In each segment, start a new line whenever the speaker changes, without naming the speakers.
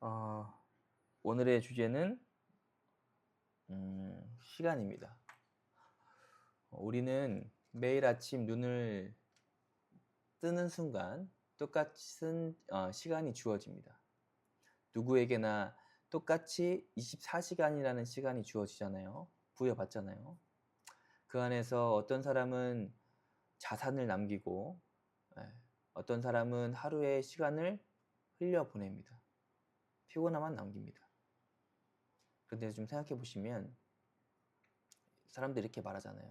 어, 오늘의 주제는 시간입니다. 우리는 매일 아침 눈을 뜨는 순간 똑같은 시간이 주어집니다. 누구에게나 똑같이 24시간이라는 시간이 주어지잖아요. 부여받잖아요. 그 안에서 어떤 사람은 자산을 남기고 어떤 사람은 하루의 시간을 흘려보냅니다. 피곤함만 남깁니다. 그런데 좀 생각해 보시면 사람들이 이렇게 말하잖아요.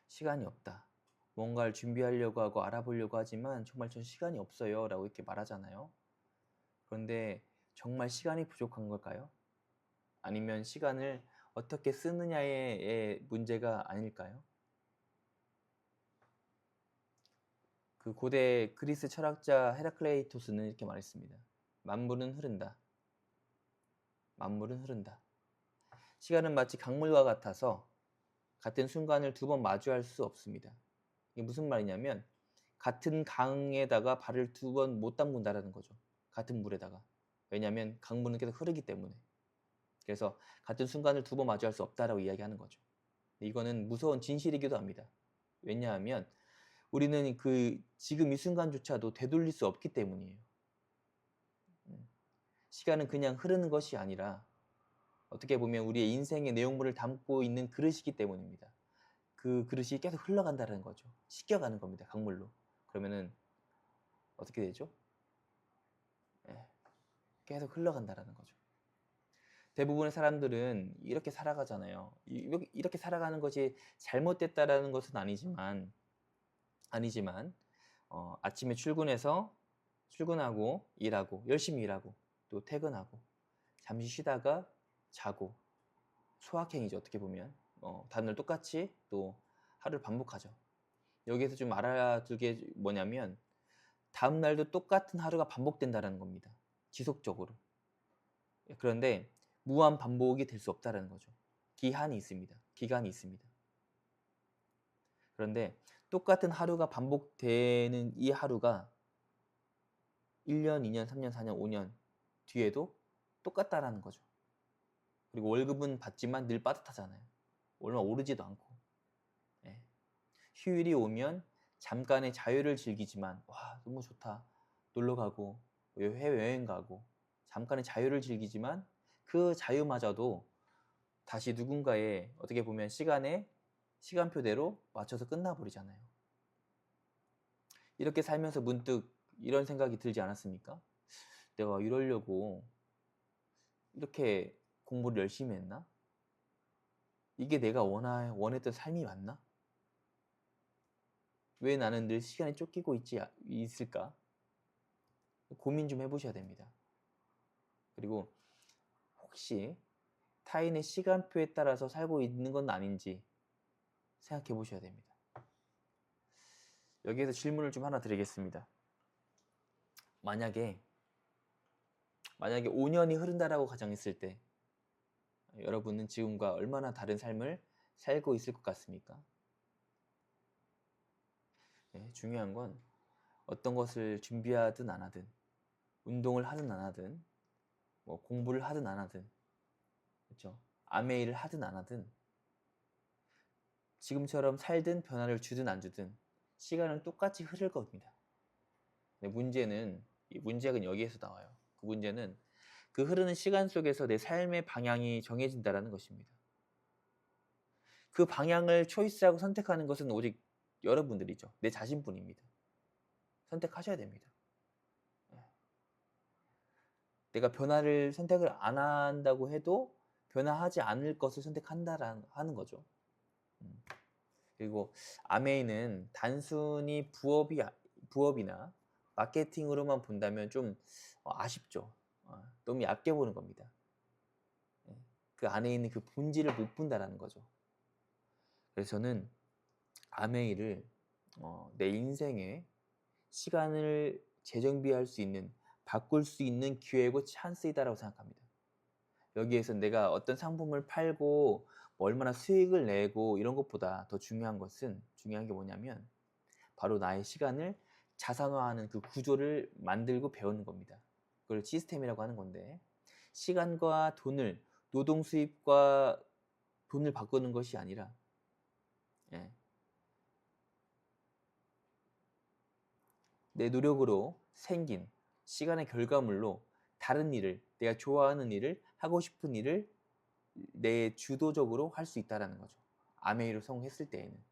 시간이 없다. 뭔가를 준비하려고 하고 알아보려고 하지만 정말 전 시간이 없어요 라고 이렇게 말하잖아요. 그런데 정말 시간이 부족한 걸까요? 아니면 시간을 어떻게 쓰느냐의 문제가 아닐까요? 그 고대 그리스 철학자 헤라클레이토스는 이렇게 말했습니다. 만물은 흐른다. 만물은 흐른다. 시간은 마치 강물과 같아서 같은 순간을 두 번 마주할 수 없습니다. 이게 무슨 말이냐면 같은 강에다가 발을 두 번 못 담근다라는 거죠. 같은 물에다가. 왜냐하면 강물은 계속 흐르기 때문에. 그래서 같은 순간을 두 번 마주할 수 없다라고 이야기하는 거죠. 이거는 무서운 진실이기도 합니다. 왜냐하면 우리는 그 지금 이 순간조차도 되돌릴 수 없기 때문이에요. 시간은 그냥 흐르는 것이 아니라 어떻게 보면 우리의 인생의 내용물을 담고 있는 그릇이기 때문입니다. 그 그릇이 계속 흘러간다는 거죠. 씻겨가는 겁니다. 강물로. 그러면은 어떻게 되죠? 계속 흘러간다는 거죠. 대부분의 사람들은 이렇게 살아가잖아요. 이렇게 살아가는 것이 잘못됐다라는 것은 아니지만 아침에 출근하고 일하고 열심히 일하고 또 퇴근하고 잠시 쉬다가 자고 소확행이죠. 어떻게 보면 다른 날 똑같이 또 하루를 반복하죠. 여기에서 좀 알아둘 게 뭐냐면 다음 날도 똑같은 하루가 반복된다는 겁니다. 지속적으로. 그런데 무한 반복이 될 수 없다는 거죠. 기한이 있습니다. 기간이 있습니다. 그런데 똑같은 하루가 반복되는 이 하루가 1년, 2년, 3년, 4년, 5년 뒤에도 똑같다라는 거죠. 그리고 월급은 받지만 늘 빠듯하잖아요. 얼마 오르지도 않고. 예. 휴일이 오면 잠깐의 자유를 즐기지만 와 너무 좋다. 놀러 가고 해외여행 가고 잠깐의 자유를 즐기지만 그 자유마저도 다시 누군가의 어떻게 보면 시간표대로 맞춰서 끝나버리잖아요. 이렇게 살면서 문득 이런 생각이 들지 않았습니까? 내가 이러려고 이렇게 공부를 열심히 했나? 이게 내가 원했던 삶이 맞나? 왜 나는 늘 시간에 쫓기고 있을까? 고민 좀 해보셔야 됩니다. 그리고 혹시 타인의 시간표에 따라서 살고 있는 건 아닌지 생각해 보셔야 됩니다. 여기에서 질문을 좀 하나 드리겠습니다. 만약에 5년이 흐른다라고 가정했을 때 여러분은 지금과 얼마나 다른 삶을 살고 있을 것 같습니까? 네, 중요한 건 어떤 것을 준비하든 안 하든 운동을 하든 안 하든 뭐 공부를 하든 안 하든 그렇죠? 아메이를 하든 안 하든 지금처럼 살든 변화를 주든 안 주든 시간은 똑같이 흐를 겁니다. 문제는 여기에서 나와요. 그 문제는 그 흐르는 시간 속에서 내 삶의 방향이 정해진다는 것입니다. 그 방향을 초이스하고 선택하는 것은 오직 여러분들이죠. 내 자신뿐입니다. 선택하셔야 됩니다. 내가 변화를 선택을 안 한다고 해도 변화하지 않을 것을 선택한다는 거죠. 그리고 아메이는 단순히 부업이나 마케팅으로만 본다면 좀 아쉽죠. 너무 얕게 보는 겁니다. 그 안에 있는 그 본질을 못 본다라는 거죠. 그래서 저는 아메이를 내 인생에 시간을 재정비할 수 있는, 바꿀 수 있는 기회고 찬스이다라고 생각합니다. 여기에서 내가 어떤 상품을 팔고 뭐 얼마나 수익을 내고 이런 것보다 더 중요한 게 뭐냐면 바로 나의 시간을 자산화하는 그 구조를 만들고 배우는 겁니다. 그걸 시스템이라고 하는 건데, 시간과 돈을, 노동 수입과 돈을 바꾸는 것이 아니라, 예, 내 노력으로 생긴 시간의 결과물로 다른 일을, 내가 좋아하는 일을, 하고 싶은 일을 내 주도적으로 할 수 있다라는 거죠. 아메이로 성공했을 때에는.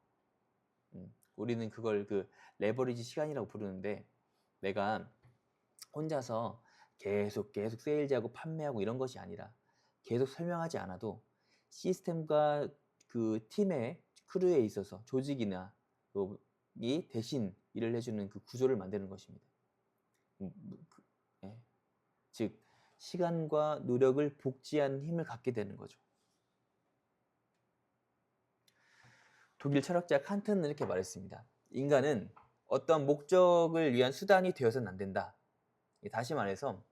우리는 그걸 그 레버리지 시간이라고 부르는데, 내가 혼자서 계속 세일즈하고 판매하고 이런 것이 아니라, 계속 설명하지 않아도 시스템과 그 팀의 크루에 있어서 조직이나 이 대신 일을 해주는 그 구조를 만드는 것입니다. 예. 즉 시간과 노력을 복지하는 힘을 갖게 되는 거죠. 독일 철학자 칸트는 이렇게 말했습니다. 인간은 어떤 목적을 위한 수단이 되어서는 안 된다. 다시 말해서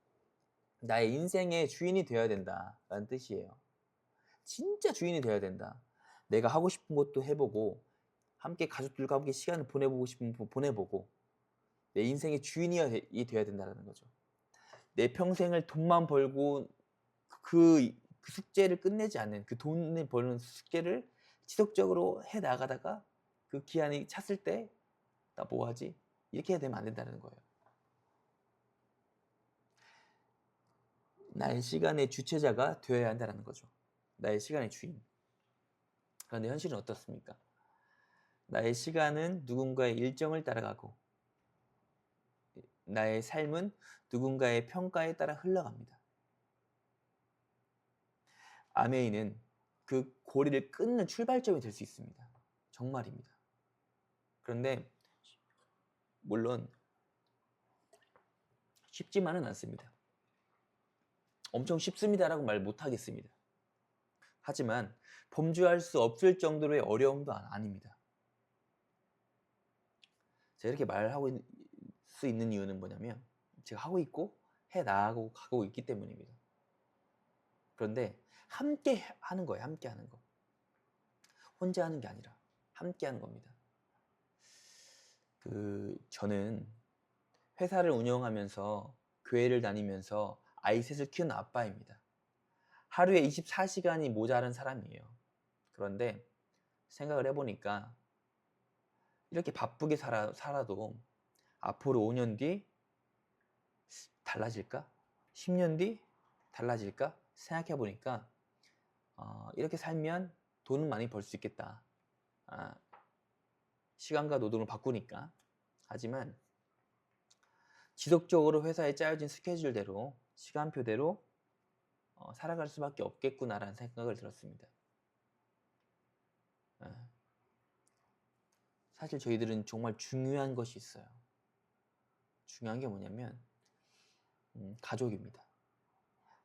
나의 인생의 주인이 되어야 된다라는 뜻이에요. 진짜 주인이 되어야 된다. 내가 하고 싶은 것도 해보고, 함께 가족들과 함께 시간을 보내보고 싶은 보내보고, 내 인생의 주인이 되어야 된다는 거죠. 내 평생을 돈만 벌고 그 숙제를 끝내지 않는, 그 돈을 버는 숙제를 지속적으로 해 나가다가 그 기한이 찼을 때 나 뭐 하지? 이렇게 되면 안 된다는 거예요. 나의 시간의 주체자가 되어야 한다는 거죠. 나의 시간의 주인. 그런데 현실은 어떻습니까? 나의 시간은 누군가의 일정을 따라가고, 나의 삶은 누군가의 평가에 따라 흘러갑니다. 아메이는 그 고리를 끊는 출발점이 될 수 있습니다. 정말입니다. 그런데 물론 쉽지만은 않습니다. 엄청 쉽습니다라고 말 못하겠습니다. 하지만 범주할 수 없을 정도로의 어려움도 아닙니다. 제가 이렇게 말하고 수 있는 이유는 뭐냐면, 제가 하고 있고 해 나가고 가고 있기 때문입니다. 그런데 함께 하는 거예요. 함께 하는 거. 혼자 하는 게 아니라 함께 하는 겁니다. 저는 회사를 운영하면서 교회를 다니면서 아이 셋을 키우는 아빠입니다. 하루에 24시간이 모자란 사람이에요. 그런데 생각을 해보니까 이렇게 바쁘게 살아도 앞으로 5년 뒤 달라질까? 10년 뒤 달라질까? 생각해보니까 이렇게 살면 돈은 많이 벌 수 있겠다. 시간과 노동을 바꾸니까. 하지만 지속적으로 회사에 짜여진 스케줄대로, 시간표대로 살아갈 수밖에 없겠구나라는 생각을 들었습니다. 사실 저희들은 정말 중요한 것이 있어요. 중요한 게 뭐냐면 가족입니다.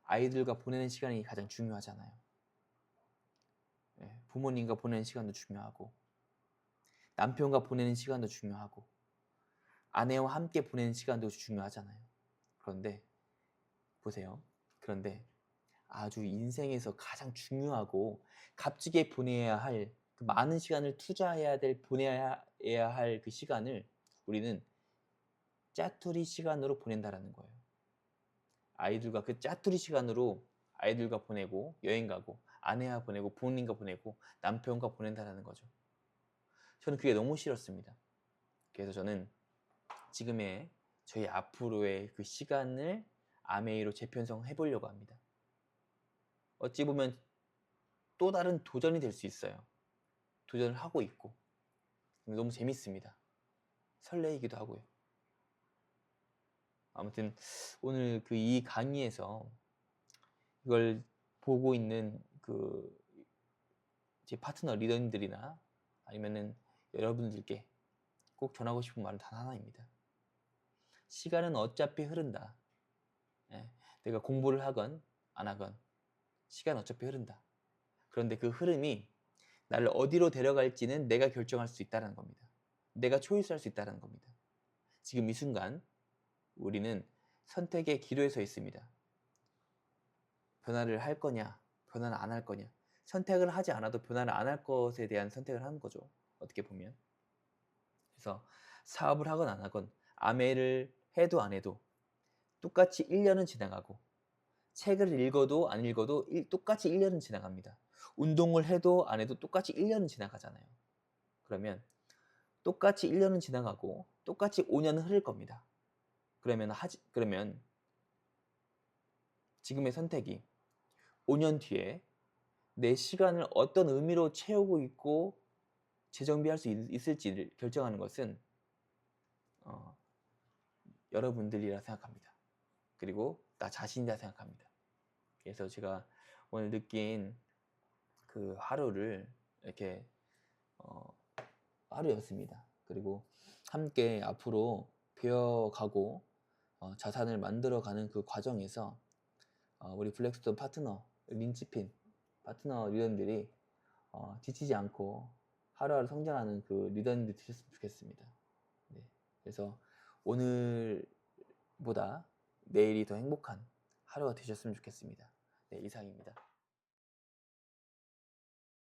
아이들과 보내는 시간이 가장 중요하잖아요. 부모님과 보내는 시간도 중요하고, 남편과 보내는 시간도 중요하고, 아내와 함께 보내는 시간도 중요하잖아요. 그런데 보세요. 그런데 아주 인생에서 가장 중요하고 값지게 보내야 할, 그 많은 시간을 투자해야 될, 보내야 할 그 시간을 우리는 짜투리 시간으로 보낸다라는 거예요. 아이들과 그 짜투리 시간으로 아이들과 보내고, 여행 가고, 아내와 보내고, 부모님과 보내고, 남편과 보낸다라는 거죠. 저는 그게 너무 싫었습니다. 그래서 저는 지금의 저희 앞으로의 그 시간을 아메이로 재편성해 보려고 합니다. 어찌 보면 또 다른 도전이 될 수 있어요. 도전을 하고 있고 너무 재밌습니다. 설레이기도 하고요. 아무튼 오늘 이 강의에서 이걸 보고 있는 제 파트너 리더님들이나 아니면은 여러분들께 꼭 전하고 싶은 말은 단 하나입니다. 시간은 어차피 흐른다. 내가 공부를 하건 안 하건 시간은 어차피 흐른다. 그런데 그 흐름이 나를 어디로 데려갈지는 내가 결정할 수 있다는 겁니다. 내가 초이스할 수 있다는 겁니다. 지금 이 순간 우리는 선택의 기로에 서 있습니다. 변화를 할 거냐, 변화를 안 할 거냐. 선택을 하지 않아도 변화를 안 할 것에 대한 선택을 하는 거죠. 어떻게 보면. 그래서 사업을 하건 안 하건, 아메를 해도 안 해도 똑같이 1년은 지나가고 책을 읽어도 안 읽어도 똑같이 1년은 지나갑니다. 운동을 해도 안 해도 똑같이 1년은 지나가잖아요. 그러면 똑같이 1년은 지나가고 똑같이 5년은 흐를 겁니다. 그러면 지금의 선택이 5년 뒤에 내 시간을 어떤 의미로 채우고 있고 재정비할 수 있을지를 결정하는 것은 여러분들이라 생각합니다. 그리고 나 자신이라 생각합니다. 그래서 제가 오늘 느낀 그 하루를 이렇게 하루였습니다. 그리고 함께 앞으로 배워가고 자산을 만들어가는 그 과정에서 우리 블랙스톤 파트너 린치핀 파트너 리더들이 지치지 않고 하루하루 성장하는 그 리더님들 되셨으면 좋겠습니다. 네. 그래서 오늘보다 내일이 더 행복한 하루가 되셨으면 좋겠습니다. 네, 이상입니다.